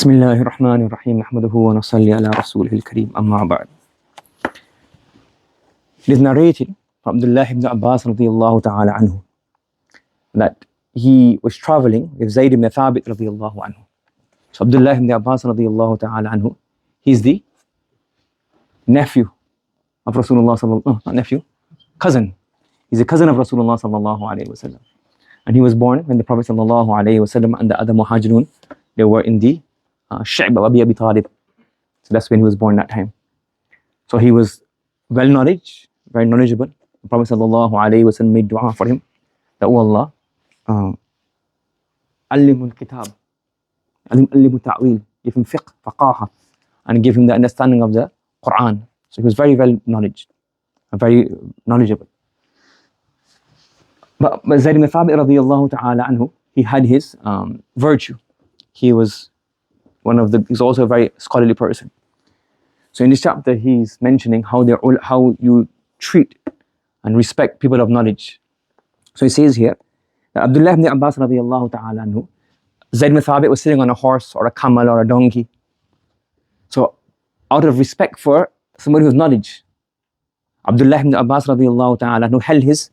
Bismillahir Rahmanir Rahim. Nahmaduhu wa nusalli ala rasulihil kareem. Amma ba'd. It is narrated from Abdullah ibn Abbas radiyallahu ta'ala anhu that he was traveling with Zayd ibn Thabit radiyallahu anhu. So Abdullah ibn Abbas radiyallahu ta'ala anhu, he's the nephew of Rasulullah sallallahu, not nephew, cousin. He's a cousin of Rasulullah sallallahu alayhi wasallam. And he was born when the Prophet sallallahu alayhi wasallam and the other muhajirun, they were in the Shi'b of Abi Talib. So that's when he was born that time. So he was very knowledgeable. The Prophet sallallahu alayhi wasallam made dua for him that, oh Allah, allimul kitab, allimul ta'wil, give him fiqh, faqaha, and give him the understanding of the Quran. So he was very well knowledgeable. But Zayd ibn Thabit radiyallahu ta'ala anhu, he had his virtue. He was he's also a very scholarly person. So in this chapter, he's mentioning how you treat and respect people of knowledge. So he says here that Abdullah ibn Abbas radiyallahu ta'ala anhu, Zayd ibn Thabit was sitting on a horse or a camel or a donkey. So out of respect for somebody who's knowledge, Abdullah ibn Abbas radiyallahu ta'ala anhu held his,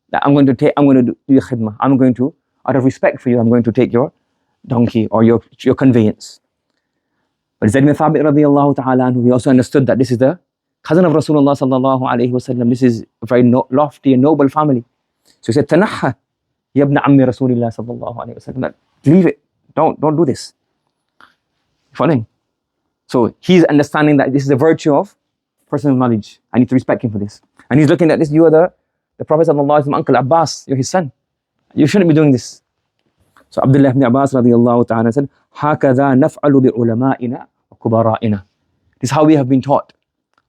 that I'm going to do your khidmah. Out of respect for you, I'm going to take your donkey or your conveyance. But Zayd ibn Thabit radiyallahu ta'ala anhu, he also understood that this is the cousin of Rasulullah sallallahu alayhi wasallam. This is a very lofty and noble family. So he said, Tanahha, ya ibn ammi Rasulillah sallallahu alayhi wasallam. Leave it. Don't do this. Following? So he's understanding that this is a virtue of person of knowledge. I need to respect him for this. And he's looking at this, you are the Prophet sallallahu alayhi wasallam, Uncle Abbas, you're his son. You shouldn't be doing this. So Abdullah ibn Abbas radiyallahu ta'ala said, هَكَذَا نَفْعَلُ بِعُلَمَائِنَا وَكُبَرَائِنَا. This is how we have been taught.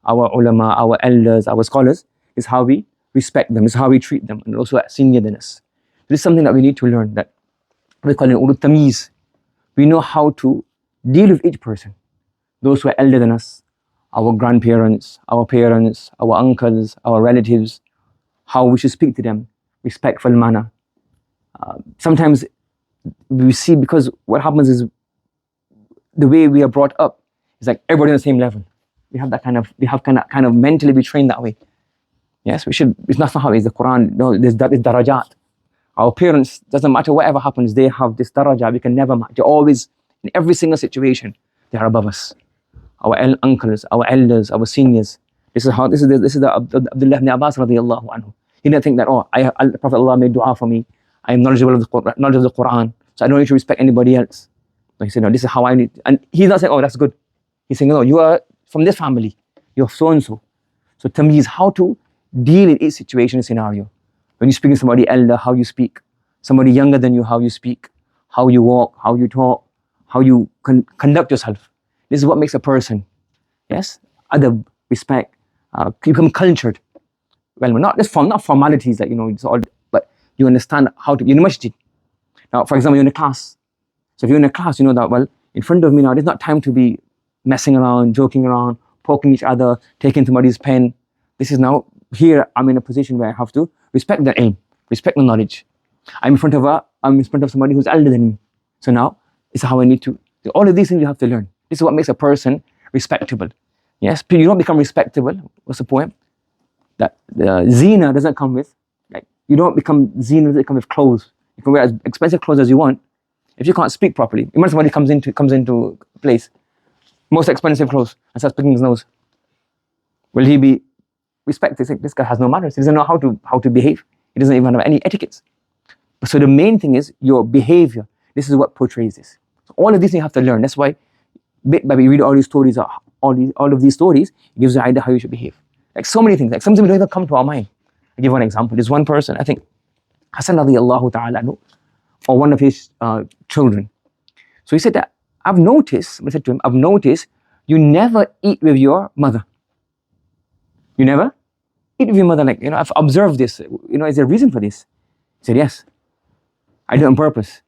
Our ulama, our elders, our scholars, is how we respect them, is how we treat them, and also senior than us. This is something that we need to learn, that we call it ulul tamyiz. We know how to deal with each person. Those who are elder than us, our grandparents, our parents, our uncles, our relatives, how we should speak to them, respectful manner. Sometimes we see, because what happens is the way we are brought up is like everybody on the same level. We have kind of mentally be trained that way. Yes, we should. It's not how it is. The Quran, no, there's darajat. Our parents, doesn't matter whatever happens, they have this darajat. We can never match. They're always, in every single situation, they are above us. Our uncles, our elders, our seniors. This is the Abdullah ibn Abbas radiyallahu anhu. He didn't think that, the Prophet Allah made dua for me. I am knowledgeable of the Quran, so I don't need to respect anybody else. So he said, no, this is how I need. And he's not saying, oh, that's good. He's saying, no, you are from this family. You're so and so. So tamyiz, how to deal in each situation and scenario. When you speak to somebody elder, how you speak. Somebody younger than you, how you speak. How you walk, how you talk, how you conduct yourself. This is what makes a person, yes, adab, respect, you become cultured. Well, not formalities that, it's all, but you understand how to, you're in masjid. Now, for example, you're in a class. So if you're in a class, you know that, well, in front of me now, there's not time to be messing around, joking around, poking each other, taking somebody's pen. This is now, here, I'm in a position where I have to respect the ilm, respect the knowledge. I'm in front of somebody who's elder than me. So now, it's how I need to, all of these things you have to learn. This is what makes a person respectable. Yes, you don't become respectable. What's the point? That the zina doesn't come with, you don't become zina, doesn't come with clothes. You can wear as expensive clothes as you want. If you can't speak properly, imagine somebody comes into a place, most expensive clothes, and starts picking his nose. Will he be respected? This guy has no manners. He doesn't know how to behave. He doesn't even have any etiquettes. So the main thing is your behavior. This is what portrays this. So all of these things you have to learn. That's why bit by bit, you read all these stories, all of these stories, it gives you an idea how you should behave. Like so many things, like something don't even come to our mind. I'll give one example. There's one person, I think, Hassan radiyallahu ta'ala anhu, or one of his children. So he said that, I've noticed you never eat with your mother. You never eat with your mother. I've observed this. Is there a reason for this? He said, yes. I do it on purpose.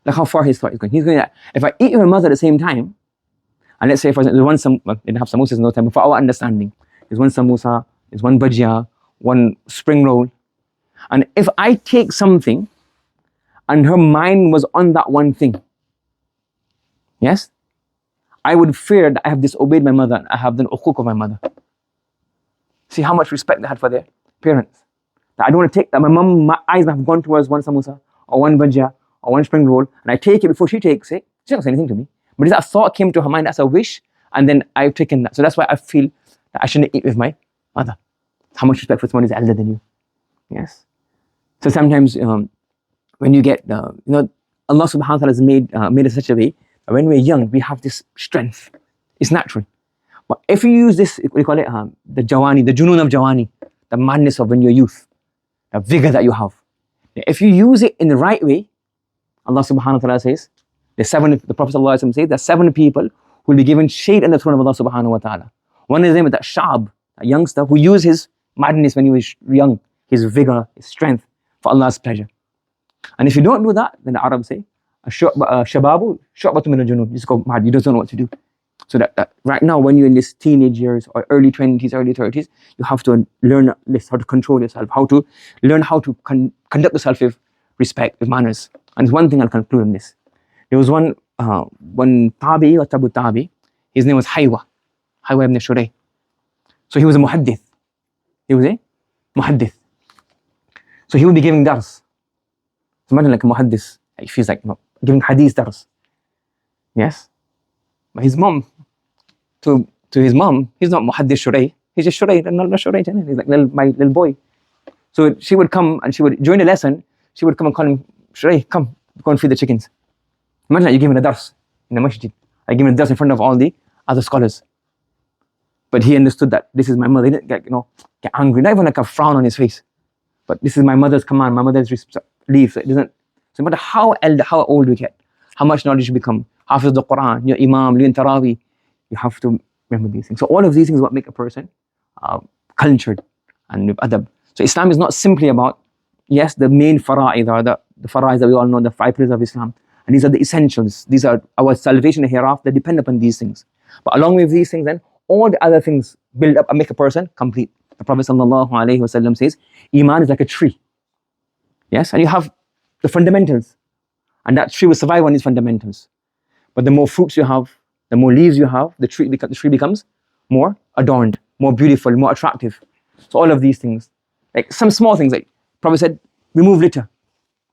Look how far his thought is going. He's going that, if I eat with my mother at the same time, and let's say, for example, they didn't have samosas in no time, but for our understanding, there's one samosa, there's one bhajia, one spring roll. And if I take something, and her mind was on that one thing, yes, I would fear that I have disobeyed my mother and I have done uquq of my mother. See how much respect they had for their parents. That I don't want to take that. My eyes have gone towards one samosa or one bhajia or one spring roll, and I take it before she takes it. She doesn't say anything to me. But that thought came to her mind, that's a wish, and then I've taken that. So that's why I feel that I shouldn't eat with my mother. How much respect for someone is elder than you. Yes. So sometimes when you get, Allah subhanahu wa ta'ala has made us such a way that when we're young, we have this strength. It's natural. But if you use this, what do you call it? The jawani, the junoon of jawani, the madness of when you're youth, the vigor that you have. If you use it in the right way, Allah subhanahu wa ta'ala says, the Prophet sallallahu alaihi wasallam says, there's 7 people who will be given shade in the throne of Allah subhanahu wa ta'ala. One of them is that shab, a youngster who used his madness when he was young, his vigor, his strength for Allah's pleasure. And if you don't do that, then the Arabs say, shababu shu'batu min al-junub. You just go mad, you just don't know what to do. So that right now, when you're in this teenage years or early 20s, early 30s, you have to learn this, how to control yourself, how to learn how to conduct yourself with respect, with manners. And there's one thing I'll conclude on this. There was one tabi or tabu tabi. His name was Haywa ibn Shurayh. So he was a muhaddith. He was a muhaddith. So he would be giving dars. Imagine like a muhaddith. He feels like giving hadith dars. Yes. But his mom, to his mom, he's not muhaddith Shurayh. He's just Shurayh, not Shurayh. He's like my little boy. So she would come and during the lesson, she would come and call him, Shurayh, come, go and feed the chickens. Imagine that you're giving a dars in the masjid. I give him a dars in front of all the other scholars. But he understood that this is my mother. He didn't get angry, not even like a frown on his face. But this is my mother's command, my mother's leave. So it doesn't. So no matter how old you get, how much knowledge you become, Hafiz the Quran, your Imam, Liyan Tarawi, you have to remember these things. So all of these things are what make a person cultured and with adab. So Islam is not simply about, yes, the main fara'id or the fara'id that we all know, the 5 pillars of Islam. And these are the essentials. These are our salvation hereafter, they depend upon these things. But along with these things then, all the other things build up and make a person complete. The Prophet sallallahu alaihi wasallam says, Iman is like a tree. Yes, and you have the fundamentals. And that tree will survive on these fundamentals. But the more fruits you have, the more leaves you have, the tree becomes more adorned, more beautiful, more attractive. So all of these things, like some small things, like Prophet said, remove litter.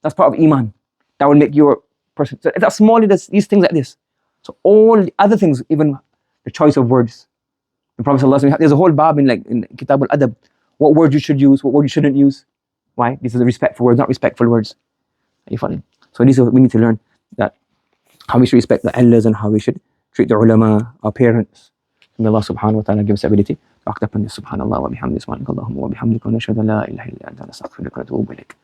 That's part of Iman. That will make your person. So that's small, these things like this. So all the other things, even the choice of words. The Prophet sallallahu alaihi wasallam, there's a whole bab in Kitab al-Adab, what words you should use, what words you shouldn't use. Why? These are the respectful words, not respectful words. Are you following? So these are we need to learn, that how we should respect the elders and how we should treat the ulama, our parents. May Allah subhanahu wa ta'ala give us ability to act upon this. Subhanallah wa bihamdihi, subhanakallahumma wa bihamdika, wa nashhadu an la ilaha illa anta, nastaghfiruka wa natubu ilayk.